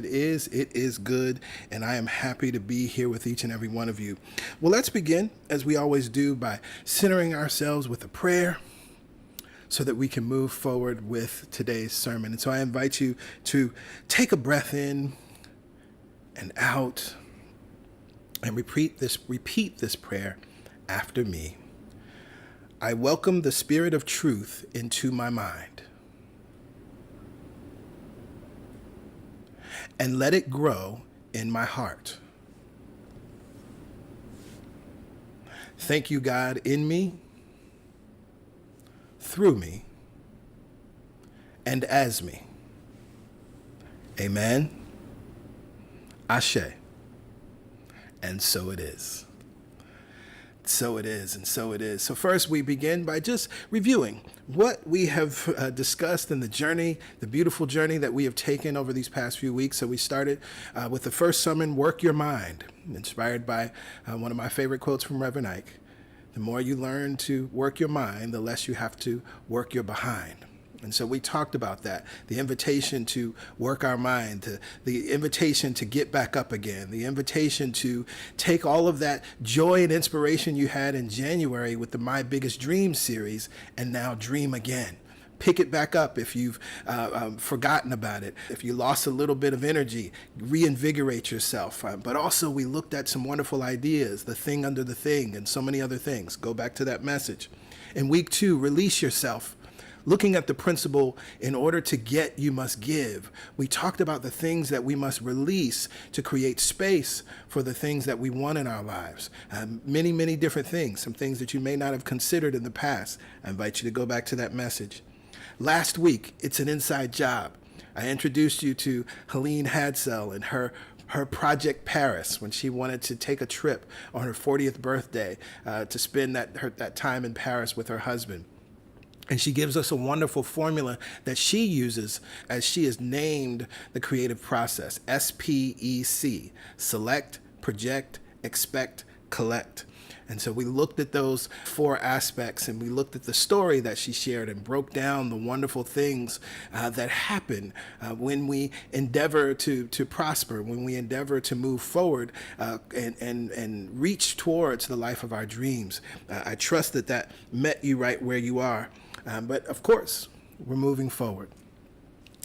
It is good, and I am happy to be here with each and every one of you. Well, let's begin, as we always do, by centering ourselves with a prayer so that we can move forward with today's sermon. And so I invite you to take a breath in and out and repeat this prayer after me. I welcome the Spirit of truth into my mind and let it grow in my heart. Thank you, God, in me, through me, and as me. Amen. Ashe. And so it is. So it is, and so it is. So first we begin by just reviewing what we have discussed in the journey, the beautiful journey that we have taken over these past few weeks. So we started with the first sermon, Work Your Mind, inspired by one of my favorite quotes from Reverend Ike. The more you learn to work your mind, the less you have to work your behind. And so we talked about that, the invitation to work our mind, the invitation to get back up again, the invitation to take all of that joy and inspiration you had in January with the My Biggest Dream series and now dream again. Pick it back up if you've forgotten about it. If you lost a little bit of energy, reinvigorate yourself. But also we looked at some wonderful ideas, the thing under the thing, and so many other things. Go back to that message. In week 2, release yourself. Looking at the principle, in order to get, you must give. We talked about the things that we must release to create space for the things that we want in our lives. Many, many different things, some things that you may not have considered in the past. I invite you to go back to that message. Last week, it's an inside job. I introduced you to Helene Hadsell and her Project Paris, when she wanted to take a trip on her 40th birthday to spend that time in Paris with her husband. And she gives us a wonderful formula that she uses as she has named the creative process, SPEC, select, project, expect, collect. And so we looked at those 4 aspects, and we looked at the story that she shared and broke down the wonderful things that happen when we endeavor to prosper, when we endeavor to move forward and reach towards the life of our dreams. I trust that met you right where you are. But of course, we're moving forward.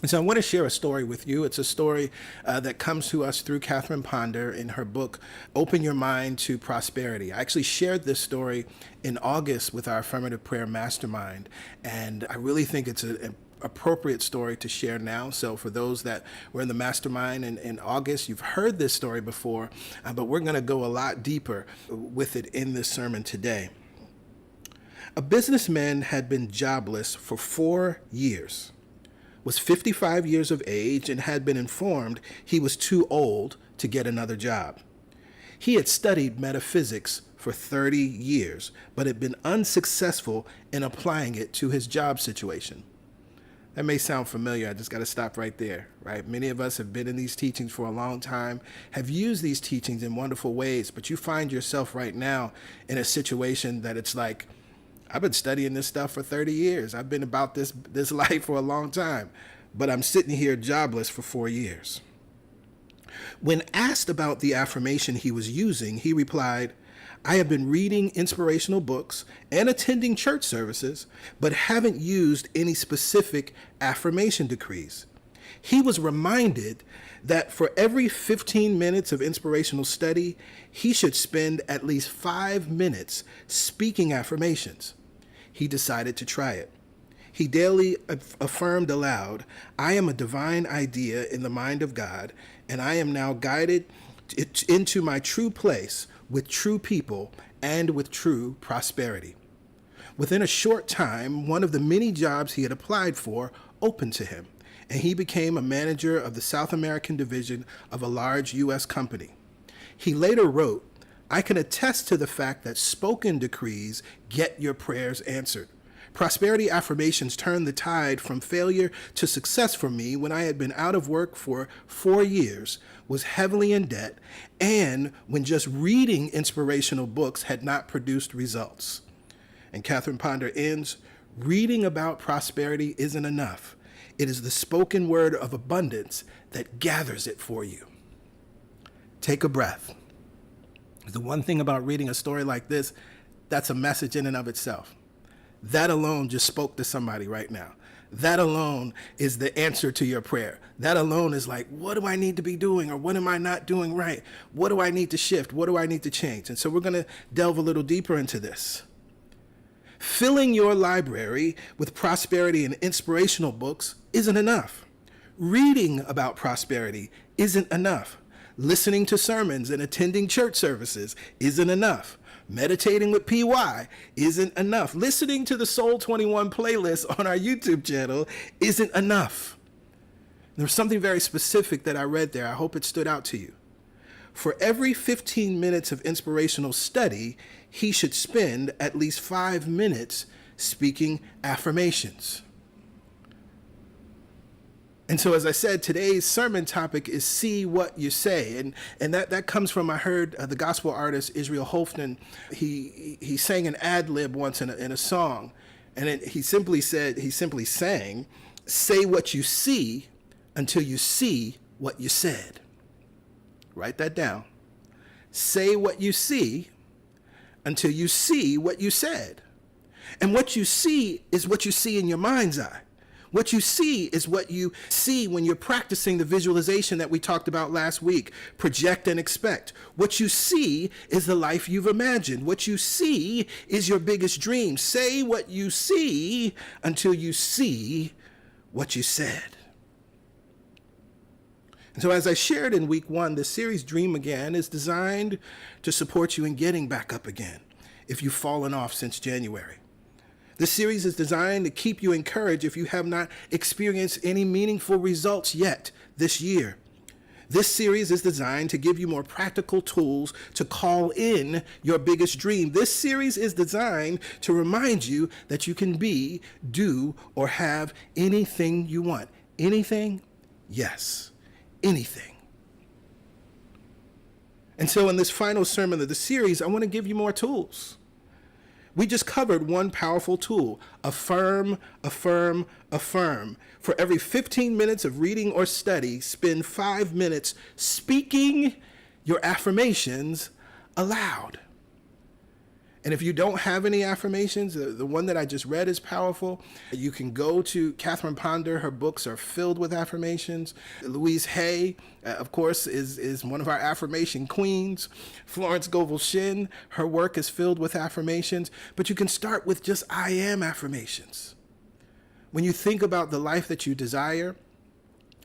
And so I want to share a story with you. It's a story that comes to us through Catherine Ponder in her book, Open Your Mind to Prosperity. I actually shared this story in August with our Affirmative Prayer Mastermind, and I really think it's an appropriate story to share now. So for those that were in the mastermind in August, you've heard this story before, but we're going to go a lot deeper with it in this sermon today. A businessman had been jobless for 4 years, was 55 years of age, and had been informed he was too old to get another job. He had studied metaphysics for 30 years, but had been unsuccessful in applying it to his job situation. That may sound familiar. I just got to stop right there, right? Many of us have been in these teachings for a long time, have used these teachings in wonderful ways, but you find yourself right now in a situation that it's like, I've been studying this stuff for 30 years. I've been about this life for a long time, but I'm sitting here jobless for 4 years. When asked about the affirmation he was using, he replied, I have been reading inspirational books and attending church services, but haven't used any specific affirmation decrees. He was reminded that for every 15 minutes of inspirational study, he should spend at least 5 minutes speaking affirmations. He decided to try it. He daily affirmed aloud, I am a divine idea in the mind of God, and I am now guided into my true place with true people and with true prosperity. Within a short time, one of the many jobs he had applied for opened to him, and he became a manager of the South American division of a large U.S. company. He later wrote, I can attest to the fact that spoken decrees get your prayers answered. Prosperity affirmations turned the tide from failure to success for me when I had been out of work for 4 years, was heavily in debt, and when just reading inspirational books had not produced results. And Catherine Ponder ends, reading about prosperity isn't enough. It is the spoken word of abundance that gathers it for you. Take a breath. The one thing about reading a story like this, that's a message in and of itself. That alone just spoke to somebody right now. That alone is the answer to your prayer. That alone is like, what do I need to be doing, or what am I not doing right? What do I need to shift? What do I need to change? And so we're going to delve a little deeper into this. Filling your library with prosperity and inspirational books isn't enough. Reading about prosperity isn't enough. Listening to sermons and attending church services isn't enough. Meditating with PY isn't enough. Listening to the Soul 21 playlist on our YouTube channel isn't enough. There's something very specific that I read there. I hope it stood out to you. For every 15 minutes of inspirational study, he should spend at least 5 minutes speaking affirmations. And so, as I said, today's sermon topic is see what you say. And that comes from, I heard the gospel artist Israel Houghton. He sang an ad lib once in a song. And he simply sang, say what you see until you see what you said. Write that down. Say what you see until you see what you said. And what you see is what you see in your mind's eye. What you see is what you see when you're practicing the visualization that we talked about last week. Project and expect. What you see is the life you've imagined. What you see is your biggest dream. Say what you see until you see what you said. And so, as I shared in week 1, the series Dream Again is designed to support you in getting back up again if you've fallen off since January. This series is designed to keep you encouraged if you have not experienced any meaningful results yet this year. This series is designed to give you more practical tools to call in your biggest dream. This series is designed to remind you that you can be, do, or have anything you want. Anything? Yes, anything. And so in this final sermon of the series, I want to give you more tools. We just covered one powerful tool, affirm, affirm, affirm. For every 15 minutes of reading or study, spend 5 minutes speaking your affirmations aloud. And if you don't have any affirmations, the one that I just read is powerful. You can go to Catherine Ponder. Her books are filled with affirmations. Louise Hay, of course, is one of our affirmation queens. Florence Scovel Shinn, her work is filled with affirmations. But you can start with just I am affirmations. When you think about the life that you desire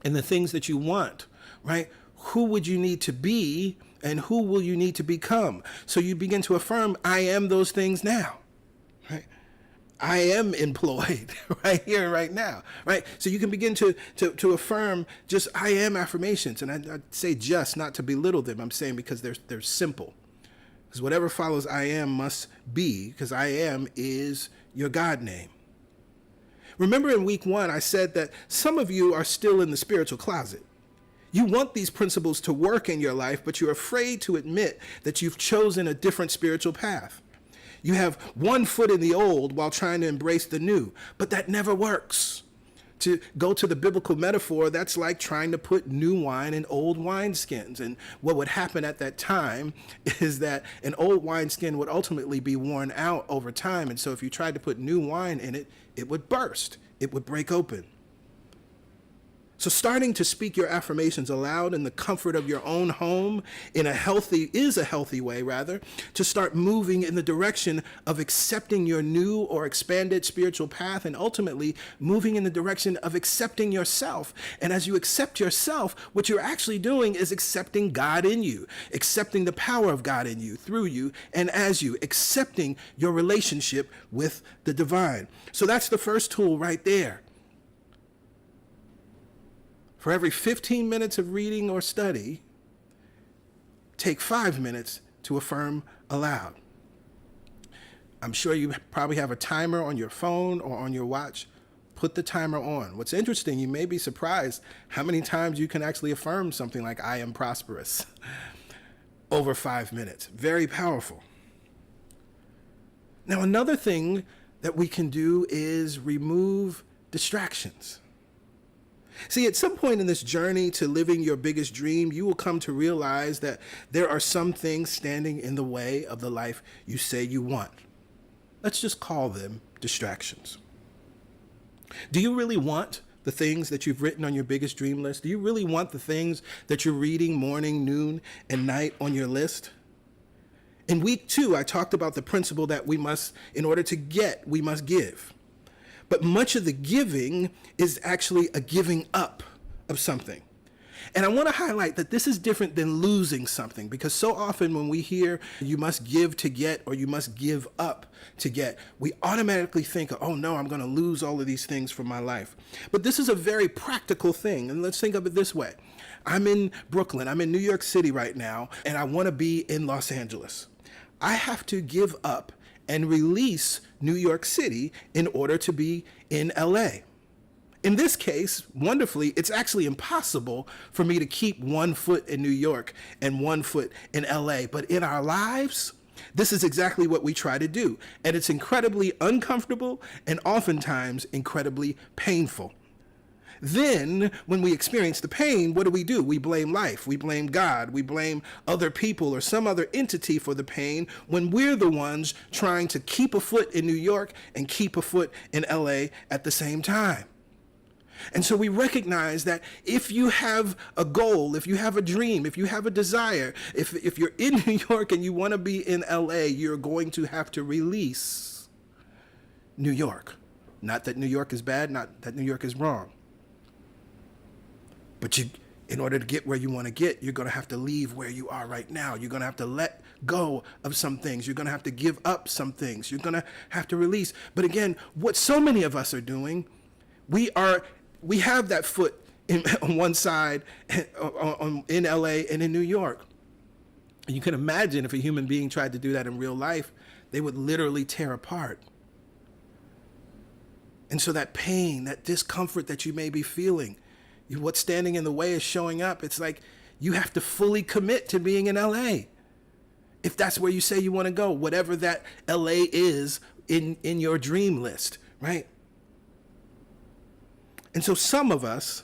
and the things that you want, right? Who would you need to be? And who will you need to become? So you begin to affirm, I am those things now, right? I am employed right here and right now, right? So you can begin to affirm just I am affirmations. And I say just, not to belittle them. I'm saying because they're simple. Because whatever follows I am must be, because I am is your God name. Remember in week 1, I said that some of you are still in the spiritual closet. You want these principles to work in your life, but you're afraid to admit that you've chosen a different spiritual path. You have one foot in the old while trying to embrace the new, but that never works. To go to the biblical metaphor, that's like trying to put new wine in old wineskins. And what would happen at that time is that an old wineskin would ultimately be worn out over time. And so if you tried to put new wine in it, it would burst. It would break open. So starting to speak your affirmations aloud in the comfort of your own home is a healthy way, to start moving in the direction of accepting your new or expanded spiritual path, and ultimately moving in the direction of accepting yourself. And as you accept yourself, what you're actually doing is accepting God in you, accepting the power of God in you, through you, and as you, accepting your relationship with the divine. So that's the first tool right there. For every 15 minutes of reading or study, take 5 minutes to affirm aloud. I'm sure you probably have a timer on your phone or on your watch. Put the timer on. What's interesting, you may be surprised how many times you can actually affirm something like I am prosperous over 5 minutes. Very powerful. Now, another thing that we can do is remove distractions. See, at some point in this journey to living your biggest dream, you will come to realize that there are some things standing in the way of the life you say you want. Let's just call them distractions. Do you really want the things that you've written on your biggest dream list? Do you really want the things that you're reading morning, noon, and night on your list? In week 2, I talked about the principle that in order to get, we must give. But much of the giving is actually a giving up of something. And I want to highlight that this is different than losing something, because so often when we hear you must give to get or you must give up to get, we automatically think, oh no, I'm going to lose all of these things from my life. But this is a very practical thing. And let's think of it this way. I'm in Brooklyn. I'm in New York City right now, and I want to be in Los Angeles. I have to give up and release New York City in order to be in LA. In this case, wonderfully, it's actually impossible for me to keep one foot in New York and one foot in LA. But in our lives, this is exactly what we try to do. And it's incredibly uncomfortable and oftentimes incredibly painful. Then, when we experience the pain, what do? We blame life. We blame God. We blame other people or some other entity for the pain when we're the ones trying to keep a foot in New York and keep a foot in LA at the same time. And so we recognize that if you have a goal, if you have a dream, if you have a desire, if you're in New York and you want to be in LA, you're going to have to release New York. Not that New York is bad, not that New York is wrong. But in order to get where you want to get, you're going to have to leave where you are right now. You're going to have to let go of some things. You're going to have to give up some things. You're going to have to release. But again, what so many of us are doing, we have that foot on one side in LA and in New York. And you can imagine if a human being tried to do that in real life, they would literally tear apart. And so that pain, that discomfort that you may be feeling, what's standing in the way is showing up. It's like you have to fully commit to being in LA. If that's where you say you want to go, whatever that LA is in your dream list, right? And so some of us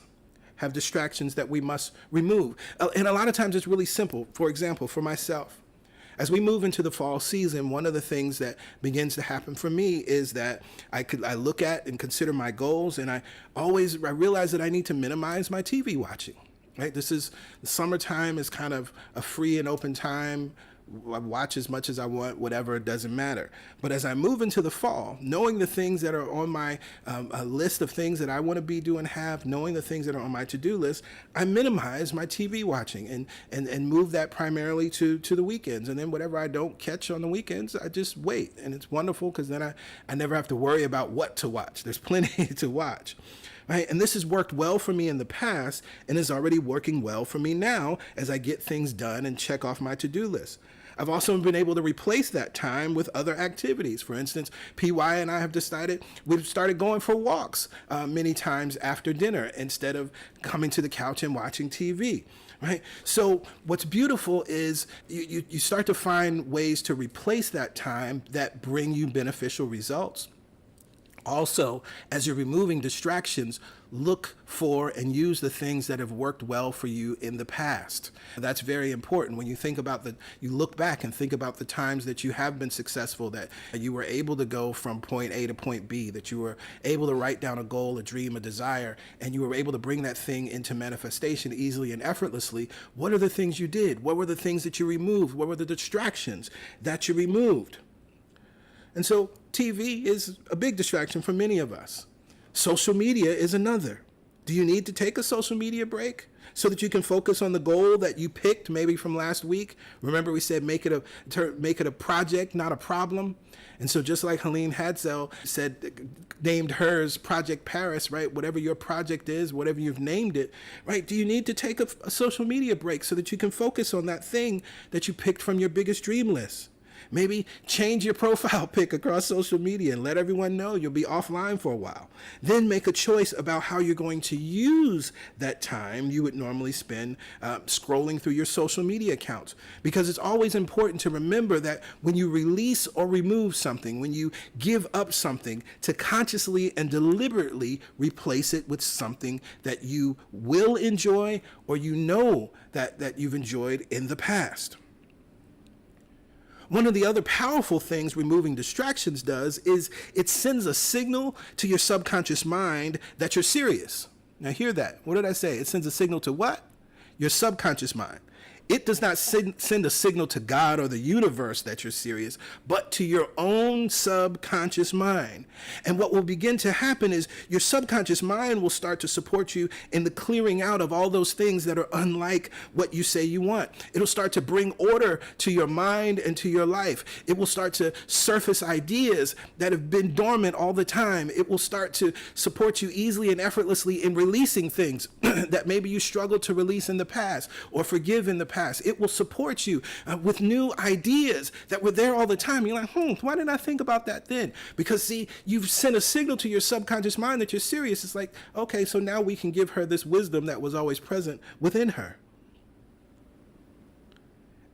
have distractions that we must remove. And a lot of times it's really simple. For example, for myself, as we move into the fall season, one of the things that begins to happen for me is that I look at and consider my goals, and I realize that I need to minimize my TV watching. Right? The summertime is kind of a free and open time. I watch as much as I want, whatever, it doesn't matter. But as I move into the fall, knowing the things that are on my list of things that I want to be doing, knowing the things that are on my to-do list, I minimize my TV watching and move that primarily to the weekends. And then whatever I don't catch on the weekends, I just wait. And it's wonderful because then I never have to worry about what to watch. There's plenty to watch. Right? And this has worked well for me in the past and is already working well for me now as I get things done and check off my to-do list. I've also been able to replace that time with other activities. For instance, PY and I have decided we've started going for walks many times after dinner instead of coming to the couch and watching TV. Right? So what's beautiful is you start to find ways to replace that time that bring you beneficial results. Also, as you're removing distractions, look for and use the things that have worked well for you in the past. That's very important. When you think about you look back and think about the times that you have been successful, that you were able to go from point A to point B, that you were able to write down a goal, a dream, a desire, and you were able to bring that thing into manifestation easily and effortlessly. What are the things you did? What were the things that you removed? What were the distractions that you removed? And so TV is a big distraction for many of us. Social media is another. Do you need to take a social media break so that you can focus on the goal that you picked maybe from last week? Remember we said make it a project, not a problem. And so just like Helene Hadzel named hers Project Paris, right? Whatever your project is, whatever you've named it, right? Do you need to take a social media break so that you can focus on that thing that you picked from your biggest dream list? Maybe change your profile pic across social media and let everyone know you'll be offline for a while. Then make a choice about how you're going to use that time you would normally spend scrolling through your social media accounts. Because it's always important to remember that when you release or remove something, when you give up something, to consciously and deliberately replace it with something that you will enjoy or you know that you've enjoyed in the past. One of the other powerful things removing distractions does is it sends a signal to your subconscious mind that you're serious. Now hear that. What did I say? It sends a signal to what? Your subconscious mind. It does not send a signal to God or the universe that you're serious, but to your own subconscious mind. And what will begin to happen is your subconscious mind will start to support you in the clearing out of all those things that are unlike what you say you want. It'll start to bring order to your mind and to your life. It will start to surface ideas that have been dormant all the time. It will start to support you easily and effortlessly in releasing things that maybe you struggled to release in the past or forgive in the past. It will support you with new ideas that were there all the time. You're like, why didn't I think about that then? Because see, you've sent a signal to your subconscious mind that you're serious. It's like, okay, so now we can give her this wisdom that was always present within her.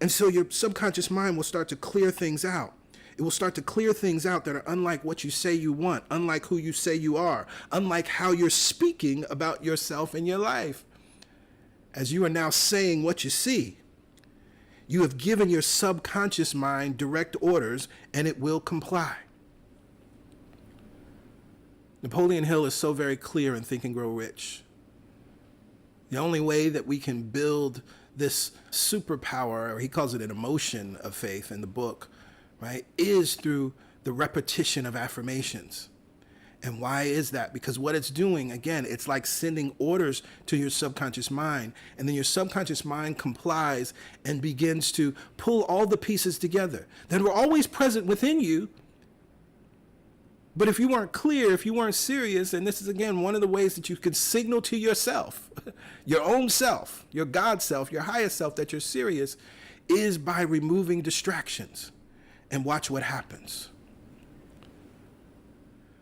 And so your subconscious mind will start to clear things out. It will start to clear things out that are unlike what you say you want, unlike who you say you are, unlike how you're speaking about yourself and your life. As you are now saying what you see, you have given your subconscious mind direct orders and it will comply. Napoleon Hill is so very clear in Think and Grow Rich. The only way that we can build this superpower, or he calls it an emotion of faith in the book, right, is through the repetition of affirmations. And why is that? Because what it's doing, again, it's like sending orders to your subconscious mind. And then your subconscious mind complies and begins to pull all the pieces together that were always present within you. But if you weren't clear, if you weren't serious, and this is, again, one of the ways that you can signal to yourself, your own self, your God self, your highest self, that you're serious, is by removing distractions. And watch what happens.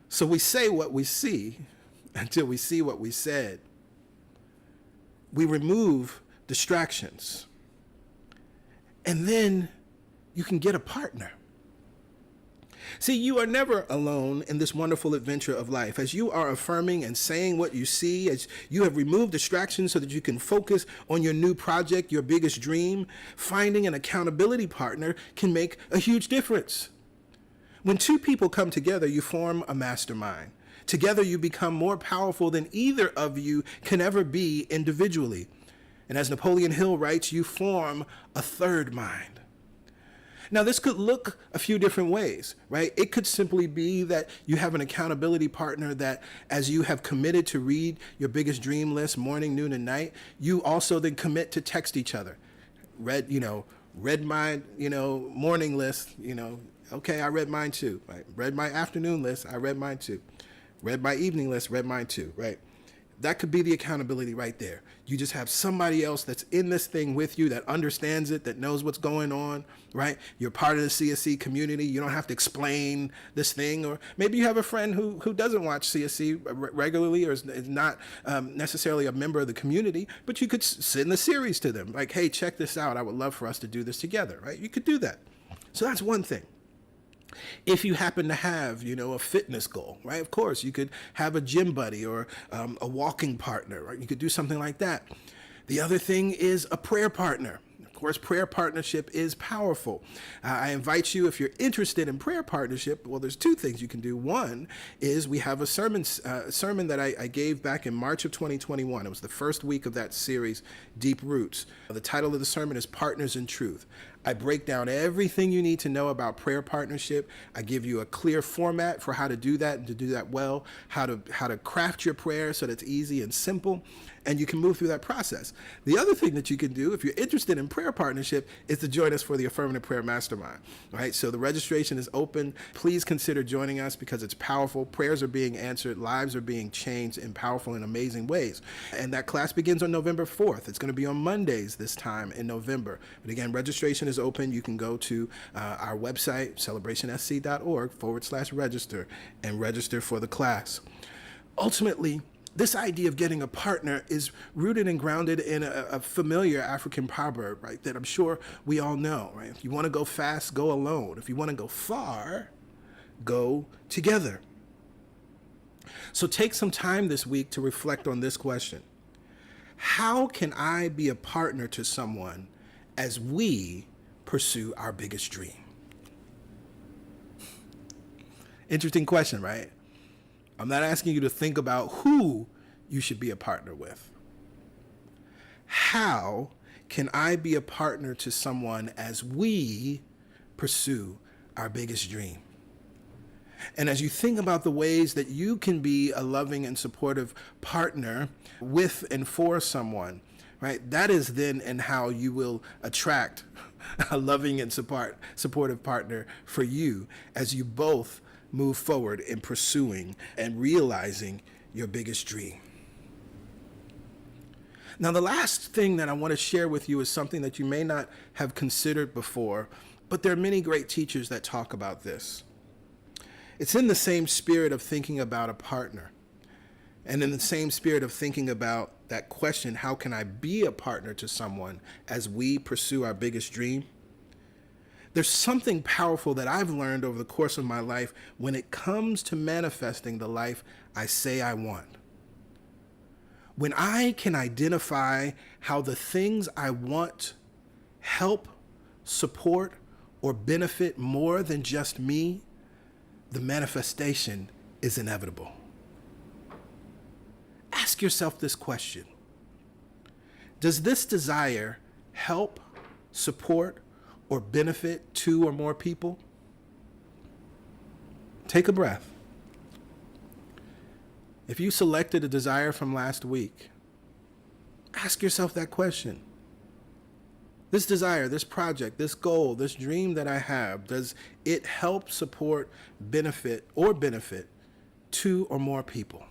So we say what we see until we see what we said. We remove distractions. And then you can get a partner. See, you are never alone in this wonderful adventure of life. As you are affirming and saying what you see, as you have removed distractions so that you can focus on your new project, your biggest dream, finding an accountability partner can make a huge difference. When two people come together, you form a mastermind. Together, you become more powerful than either of you can ever be individually. And as Napoleon Hill writes, you form a third mind. Now, this could look a few different ways, right? It could simply be that you have an accountability partner that, as you have committed to read your biggest dream list morning, noon, and night, you also then commit to text each other. Read my, morning list, okay, I read mine too, right? Read my afternoon list, I read mine too. Read my evening list, read mine too, right? That could be the accountability right there. You just have somebody else that's in this thing with you that understands it, that knows what's going on, right? You're part of the CSC community. You don't have to explain this thing. Or maybe you have a friend who doesn't watch CSC regularly or is not necessarily a member of the community, but you could send the series to them. Like, hey, check this out. I would love for us to do this together, right? You could do that. So that's one thing. If you happen to have, a fitness goal, right? Of course, you could have a gym buddy or a walking partner, right? You could do something like that. The other thing is a prayer partner. Of course, prayer partnership is powerful. I invite you, if you're interested in prayer partnership, well, there's two things you can do. One is we have a sermon that I gave back in March of 2021. It was the first week of that series, Deep Roots. The title of the sermon is Partners in Truth. I break down everything you need to know about prayer partnership. I give you a clear format for how to do that and to do that well, how to craft your prayer so that it's easy and simple, and you can move through that process. The other thing that you can do, if you're interested in prayer partnership, is to join us for the Affirmative Prayer Mastermind. Right? So the registration is open. Please consider joining us because it's powerful. Prayers are being answered. Lives are being changed in powerful and amazing ways. And that class begins on November 4th. It's going to be on Mondays this time in November. But again, registration is open. You can go to our website, celebrationsc.org/register, and register for the class. Ultimately, this idea of getting a partner is rooted and grounded in a familiar African proverb, right, that I'm sure we all know, right? If you want to go fast, go alone. If you want to go far, go together. So take some time this week to reflect on this question. How can I be a partner to someone as we pursue our biggest dream? Interesting question, right? I'm not asking you to think about who you should be a partner with. How can I be a partner to someone as we pursue our biggest dream? And as you think about the ways that you can be a loving and supportive partner with and for someone, right, that is then and how you will attract a loving and supportive partner for you as you both move forward in pursuing and realizing your biggest dream. Now, the last thing that I want to share with you is something that you may not have considered before, but there are many great teachers that talk about this. It's in the same spirit of thinking about a partner, and in the same spirit of thinking about that question, how can I be a partner to someone as we pursue our biggest dream? There's something powerful that I've learned over the course of my life when it comes to manifesting the life I say I want. When I can identify how the things I want help, support, or benefit more than just me, the manifestation is inevitable. Ask yourself this question. Does this desire help, support, or benefit two or more people? Take a breath. If you selected a desire from last week, ask yourself that question. This desire, this project, this goal, this dream that I have, does it help, support, benefit two or more people?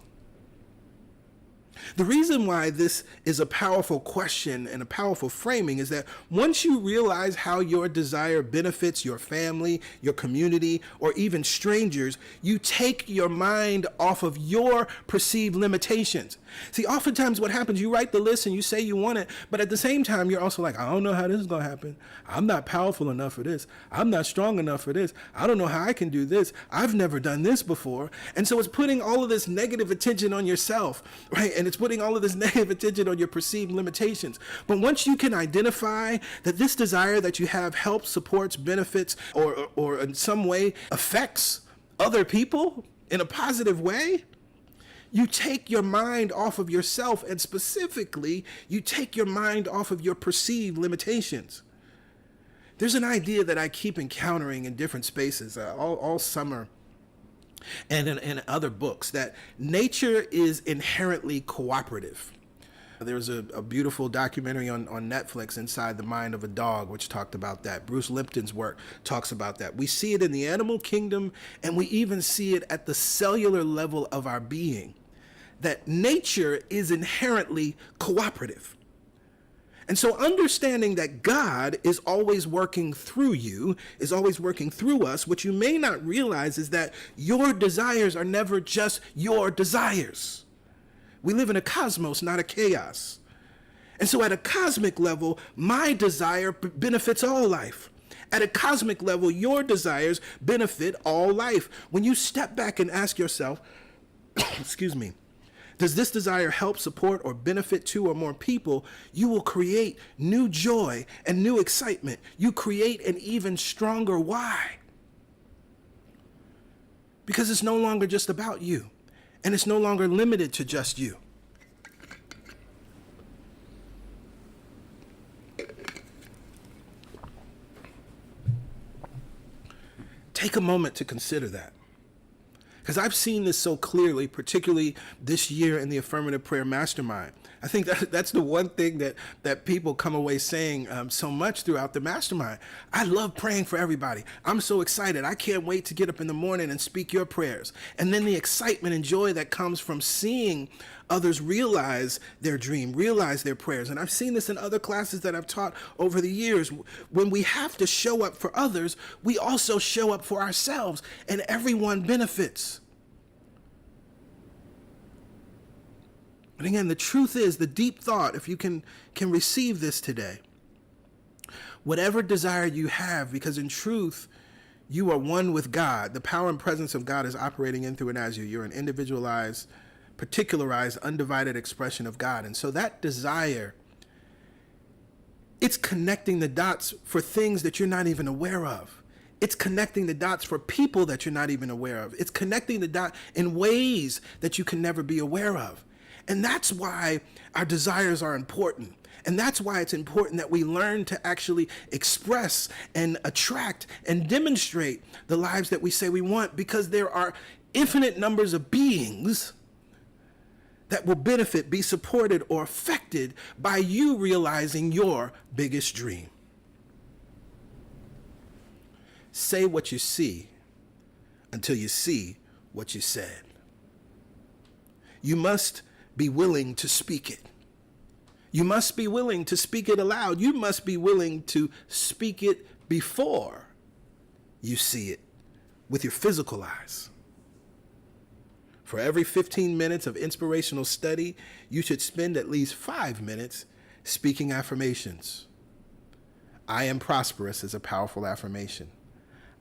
The reason why this is a powerful question and a powerful framing is that once you realize how your desire benefits your family, your community, or even strangers, you take your mind off of your perceived limitations. See, oftentimes what happens, you write the list and you say you want it, but at the same time, you're also like, I don't know how this is going to happen. I'm not powerful enough for this. I'm not strong enough for this. I don't know how I can do this. I've never done this before. And so it's putting all of this negative attention on yourself, right? And it's putting all of this negative attention on your perceived limitations. But once you can identify that this desire that you have helps, supports, benefits, or in some way affects other people in a positive way, you take your mind off of yourself, and specifically, you take your mind off of your perceived limitations. There's an idea that I keep encountering in different spaces all summer and in other books, that nature is inherently cooperative. There's a beautiful documentary on Netflix, Inside the Mind of a Dog, which talked about that. Bruce Lipton's work talks about that. We see it in the animal kingdom, and we even see it at the cellular level of our being, that nature is inherently cooperative. And so understanding that God is always working through you, is always working through us, what you may not realize is that your desires are never just your desires. We live in a cosmos, not a chaos. And so at a cosmic level, my desire benefits all life. At a cosmic level, your desires benefit all life. When you step back and ask yourself, excuse me, does this desire help, support, or benefit two or more people? You will create new joy and new excitement. You create an even stronger why. Because it's no longer just about you, and it's no longer limited to just you. Take a moment to consider that. Because I've seen this so clearly, particularly this year in the Affirmative Prayer Mastermind. I think that's the one thing that people come away saying so much throughout the mastermind. I love praying for everybody. I'm so excited. I can't wait to get up in the morning and speak your prayers. And then the excitement and joy that comes from seeing others realize their dream, realize their prayers. And I've seen this in other classes that I've taught over the years. When we have to show up for others, we also show up for ourselves, and everyone benefits. And again, the truth is, the deep thought, if you can receive this today, whatever desire you have, because in truth, you are one with God. The power and presence of God is operating in, through, and as you. You're an individualized, particularized, undivided expression of God. And so that desire, it's connecting the dots for things that you're not even aware of. It's connecting the dots for people that you're not even aware of. It's connecting the dot in ways that you can never be aware of. And that's why our desires are important. And that's why it's important that we learn to actually express and attract and demonstrate the lives that we say we want, because there are infinite numbers of beings that will benefit, be supported, or affected by you realizing your biggest dream. Say what you see until you see what you said. You must be willing to speak it. You must be willing to speak it aloud. You must be willing to speak it before you see it with your physical eyes. For every 15 minutes of inspirational study, you should spend at least 5 minutes speaking affirmations. I am prosperous is a powerful affirmation.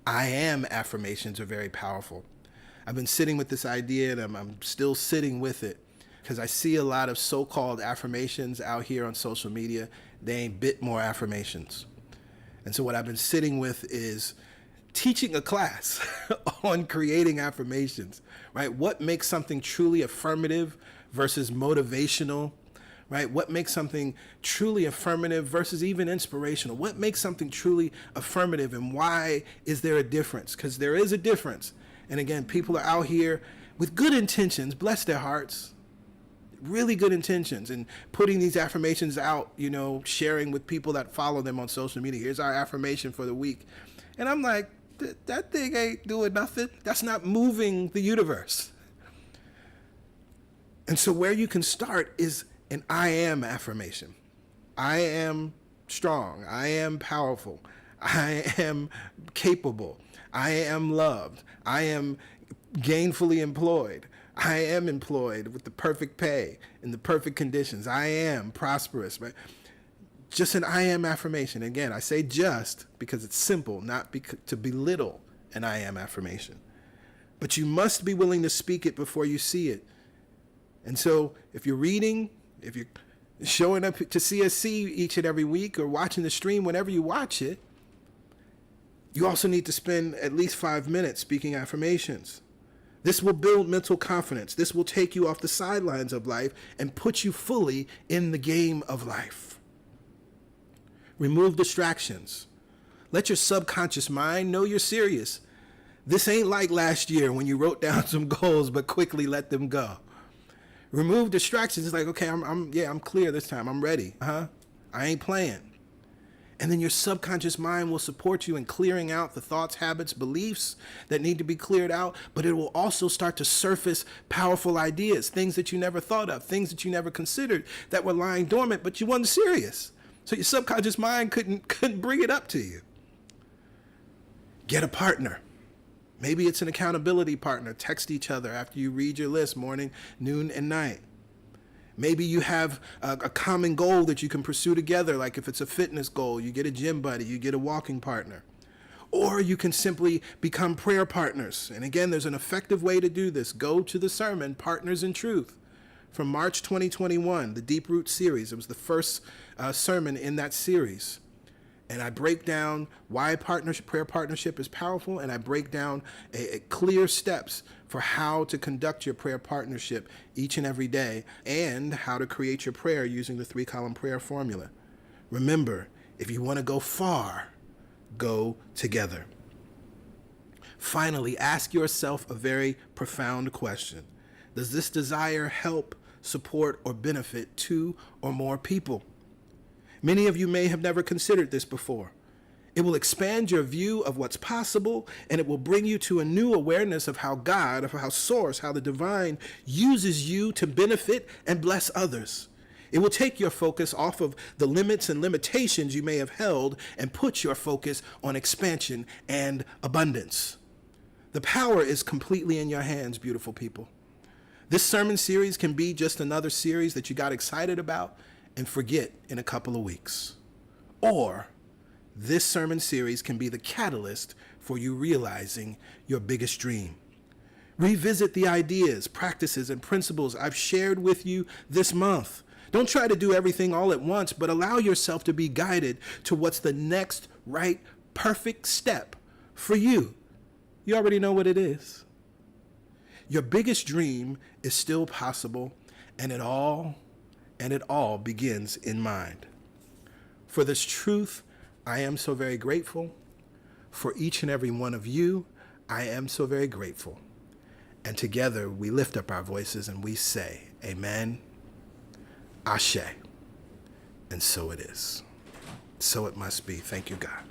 I am affirmations are very powerful. I've been sitting with this idea, and I'm still sitting with it, because I see a lot of so-called affirmations out here on social media. They ain't bit more affirmations. And so what I've been sitting with is teaching a class on creating affirmations, right? What makes something truly affirmative versus motivational, right? What makes something truly affirmative versus even inspirational? What makes something truly affirmative, and why is there a difference? Because there is a difference. And again, people are out here with good intentions, bless their hearts, really good intentions, and putting these affirmations out, sharing with people that follow them on social media. Here's our affirmation for the week. And I'm like, that thing ain't doing nothing. That's not moving the universe. And so where you can start is an I am affirmation. I am strong. I am powerful. I am capable. I am loved. I am gainfully employed. I am employed with the perfect pay and the perfect conditions. I am prosperous. Right? Just an I am affirmation. Again, I say just because it's simple, not to belittle an I am affirmation. But you must be willing to speak it before you see it. And so if you're reading, if you're showing up to CSC each and every week, or watching the stream whenever you watch it, you also need to spend at least 5 minutes speaking affirmations. This will build mental confidence. This will take you off the sidelines of life and put you fully in the game of life. Remove distractions. Let your subconscious mind know you're serious. This ain't like last year when you wrote down some goals but quickly let them go. Remove distractions. It's like, okay, I'm clear this time. I'm ready. I ain't playing. And then your subconscious mind will support you in clearing out the thoughts, habits, beliefs that need to be cleared out. But it will also start to surface powerful ideas, things that you never thought of, things that you never considered that were lying dormant, but you weren't serious. So your subconscious mind couldn't bring it up to you. Get a partner. Maybe it's an accountability partner. Text each other after you read your list, morning, noon, and night. Maybe you have a common goal that you can pursue together. Like if it's a fitness goal, you get a gym buddy, you get a walking partner. Or you can simply become prayer partners. And again, there's an effective way to do this. Go to the sermon, Partners in Truth, from March 2021, the Deep Root series. It was the first sermon in that series. And I break down why prayer partnership is powerful, and I break down a clear steps for how to conduct your prayer partnership each and every day, and how to create your prayer using the 3-column prayer formula. Remember, if you want to go far, go together. Finally, ask yourself a very profound question. Does this desire help, support, or benefit 2 or more people? Many of you may have never considered this before. It will expand your view of what's possible, and it will bring you to a new awareness of how God, of how Source, how the divine uses you to benefit and bless others. It will take your focus off of the limits and limitations you may have held and put your focus on expansion and abundance. The power is completely in your hands, beautiful people. This sermon series can be just another series that you got excited about and forget in a couple of weeks. Or this sermon series can be the catalyst for you realizing your biggest dream. Revisit the ideas, practices, and principles I've shared with you this month. Don't try to do everything all at once, but allow yourself to be guided to what's the next right, perfect step for you. You already know what it is. Your biggest dream is still possible, and it all begins in mind. For this truth, I am so very grateful. For each and every one of you, I am so very grateful. And together we lift up our voices and we say, Amen, Ashe. And so it is. So it must be. Thank you, God.